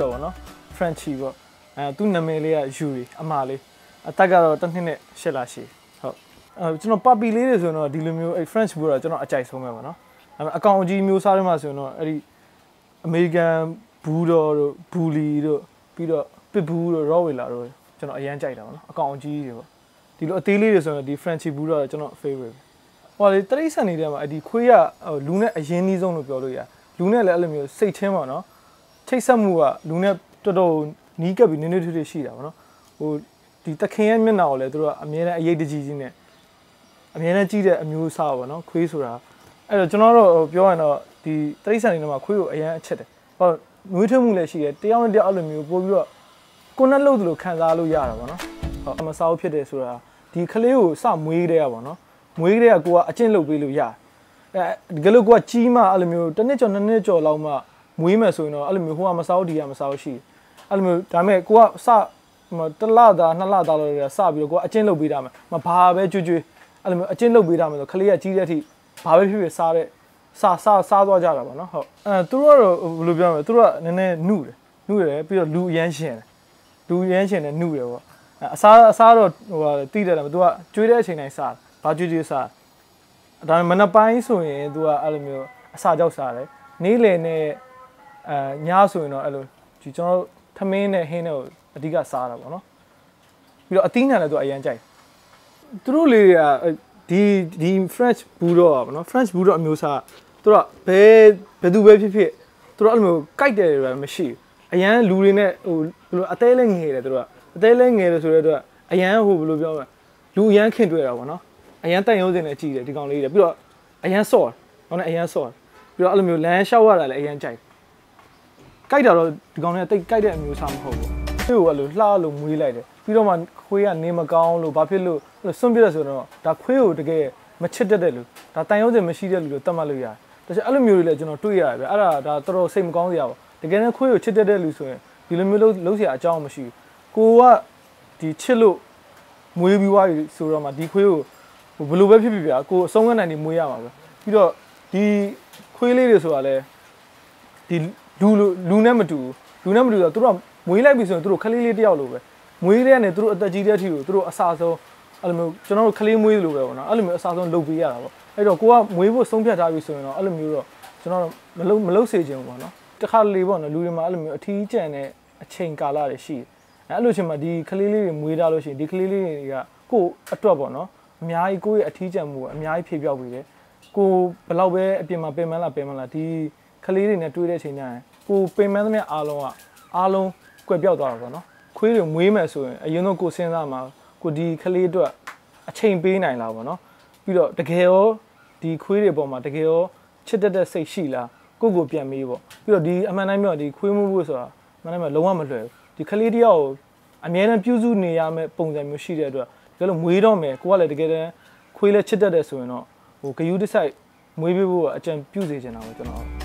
တော့နော် Frenchie ပေါ့သူ့နာမည်လေးက Yuri အမလေးအသက်ကတော့တစ်နှစ်နဲ့8လရှိဟုတ်ကျွန်တော် puppy လေးတွေဆိုတော့ဒီလိုမျိုးအဲ့ French Bull တော့ကျွန်တော်အကြိုက်ဆုံးပဲပေါ့နော်အကောင်အကြီးမျိုးစားတွေမှာဆိုတော့အဲ့ဒီ American Bulldog တို့ Bully တို့ပြီးတော့ Pitbull တို့ Rottweiler တို့ကျွန်တော်အရန်ကြိုက်တာပေါ့နော်အကောင်အကြီးတွေပေါ့ဒီလိုအသေးလေးတွေဆိုတော့ဒီ Frenchie Bull တော့ကျွန်တော် favorite ဟိုလေတရိတ်ဆန်နေတဲ့မှာဒီခွေးကလူနဲ့အရင်နှီးဆုံးလို့ပြောလို့ရလူနဲ့လည်းအဲ့လိုမျိုးစိတ်ချင်းပေါ့နော်ချိတ်ဆက်မှုကလူနဲ့တော်တော်နီးကပ်ပြီးနည်းနည်းထွေးထွေးရှိတာပေါ့နော်ဟိုဒီတခင်ရဲ့မျက်နှာကိုလည်းသူတို့ကအမြဲတမ်းအရေးတကြီးကြီးနဲ့အမြဲတမ်းကြီးတဲ့အမျိုးအစားပေါ့နော်ခွေးဆိုတာအဲ့တော့ကျွန်တော်တို့ပြောရရင်တော့ဒီတရိတ်ဆန်နေတဲ့မှာခွေးကိုအရန်အချက်တယ်ဟောနွေးထွေးမှုလည်းရှိတယ်တယောက်နဲ့တယောက်အဲ့လိုမျိုးပို့ပြီးတော့ကိုယ်နဲ့လှုပ်သလိုခံစားလို့ရတာပေါ့နော်ဟောအမစားဖြစ်တယ်ဆိုတာဒီကလေးကိုစမွေးတဲ့ရပါတော့မွေးတဲ့ကကိုကအကျင့်လုပ်ပေးလို့ရဒီကလေးကိုကကြီးမှအဲ့လိုမျိုးတစ်နှစ်ကျော်နှစ်နှစ်ကျော်လောက်မှမွေးမယ်ဆိုရင်တော့အဲ့လိုမျိုးဟိုကမစားဒီကမစားရှိအဲ့လိုမျိုးဒါပေမဲ့ကိုကစတစ်လသားနှစ်လသားလောက်စပြီးတော့ကိုကအကျင့်လုပ်ပေးတာမယ်မဘာပဲကြွကြွအဲ့လိုမျိုးအကျင့်လုပ်ပေးတာမယ်ဆိုကလေးကကြီးတဲ့အထိဘာပဲဖြစ်ဖြစ်စားတဲ့စားသွားကြတာပေါ့နော်ဟုတ်သူတို့ကတော့ဘယ်လိုပြောမလဲသူတို့ကနည်းနည်းနှုတယ်ပြီးတော့လူအရမ်းရှင်တယ်နှုတယ်ပေါ့အစားတော့ဟိုတိတယ်တယ်သူကကျွေးတဲ့အချိန်တိုင်းစားဘာကျွေးစားဒါပေမဲ့မနက်ပိုင်းဆိုရင်သူကအဲ့လိုမျိုးအစာကြောက်စားတယ်နေ့လယ်နဲ့ညဆိုရင်တော့အဲ့လိုဒီကျွန်တော်ထမင်းနဲ့ဟင်းနဲ့ကိုအဓိကစားတာပေါ့နော်ပြီးတော့အသီးနှံလည်းသူအရန်ကြိုက်သူတို့လေးဒီ French Bulldog อ่ะเนาะ French Bulldog အမျိုးအစားသူတို့ကဘယ်သူပဲဖြစ်သူတို့အဲ့လိုမျိုးကြိုက်တယ်တွေမရှိဘူးအရန်လူတွေနဲ့ဟိုဘယ်လိုအသေးလေးငယ်တယ်သူတို့ကအသေးလေးငယ်တယ်ဆိုတော့အရန်ဟိုဘယ်လိုပြောမလဲလူအရန်ခင်တွေ့တာပေါ့နော်အရန်တက်ရုံးစင်နဲ့ကြည့်တယ်ဒီကောင်လေးတွေပြီးတော့အရန်ဆော့ဟောနဲ့အရန်ဆော့ပြီးတော့အဲ့လိုမျိုးလမ်းလျှောက်ရတာလည်းအရန်ကြိုက်ကြိုက်တာတော့ဒီကောင်လေးကတိတ်ကြိုက်တဲ့အမျိုးအစားမဟုတ်ဘူးသူ့ကိုအဲ့လိုလှလို့မွေးလိုက်တယ်ပြီးတော့မှခွေးကနေမကောင်းလို့ဘာဖြစ်လို့စွန့်ပြစ်ရဆိုတော့ဒါခွေးကိုတကယ်မချစ်တတ်တဲ့လူဒါတန်ရုံးစင်မရှိတဲ့လူလို့တတ်မှတ်လို့ရတယ်တချို့အဲ့လိုမျိုးတွေလည်းကျွန်တော်တွေ့ရတယ်ဗျအဲ့ဒါဒါတော်တော်စိတ်မကောင်းစရာပေါ့တကယ်နဲ့ခွေးကိုချစ်တတ်တဲ့လူဆိုရင်ဒီလိုမျိုးလုံးစရာအကြောင်းမရှိဘူးကိုကဒီချစ်လို့မွေးပြီးွားပြီဆိုတော့မှဒီခွေးကိုဘယ်လိုပဲဖြစ်ဖြစ်ဗျာကိုအဆုံးကနိုင်နေမွေးရမှာပဲပြီးတော့ဒီခွေးလေးတွေဆိုတာလဲဒီလူနဲ့မတူဆိုတော့သူတို့မွေးလိုက်ပြီဆိုရင်သူတို့ခလေးလေးတယောက်လိုပဲမွေးတဲ့ကနေသူတို့အသက်ကြီးတဲ့အထိကိုသူတို့အစားဆုံးအဲ့လိုမျိုးကျွန်တော်တို့ခလေးမွေးလိုပဲပေါ့နော်အဲ့လိုမျိုးအစားဆုံးလုပ်ပေးရတာပေါ့အဲ့တော့ကိုကမွေးဖို့ဆုံးဖြတ်ထားပြီဆိုရင်တော့အဲ့လိုမျိုးတော့ကျွန်တော်တို့မလုပ်စေချင်ဘူးပေါ့နော်တခါလေပေါ့နော်လူတွေမှာအဲ့လိုမျိုးအထီးကျန်တဲ့အချိန်ကာလတွေရှိတယ်အဲ့လိုချိန်မှာဒီခလေးလေးတွေမွေးထားလို့ရှိရင်ဒီခလေးလေးတွေကကိုယ့်အတွက်ပေါ့နော်အများကြီးကိုယ့်ရဲ့အထီးကျန်မှုကအများကြီးဖြည့်ပြောက်ပြီးတယ်ကိုဘယ်လောက်ပဲအပြင်မှာပင်မလားဒီခလေးတွေနဲ့တွေ့တဲ့အချိန်ကျရင်ကိုပင်မသမျှအားလုံးကွယ်ပြောက်သွားတာပေါ့နော်ခွေးတွေမွေးမယ်ဆိုရင်အရင်တော့ကိုစဉ်းစားမှာကိုဒီခလေးအတွက်အချိန်ပေးနိုင်လားပေါ့နော်ပြီးတော့တကယ်ရောဒီခွေးတွေပေါ်မှာတကယ်ရောချစ်တတ်တဲ့စိတ်ရှိလားကိုပြန်မေးပေါ့ပြီးတော့ဒီအမှန်တိုင်းပြောဒီခွေးမှုဖို့ဆိုတာအမှန်တိုင်းမှာလုံးဝမလွယ်ဘူးဒီခလေးတယောက်ကိုအမြဲတမ်းပြုစုနေရမယ့်ပုံစံမျိုးရှိတဲ့အတွက်တကယ်လို့မွေးတော့မယ်ကိုကလည်းတကယ်တမ်းခွေးလည်းချစ်တတ်တယ်ဆိုရင်တော့ဟိုဂယူးတစ်ဆိုင်မွေးပေးဖို့အကြံပြုစေချင်တာပေါ့ကျွန်တော်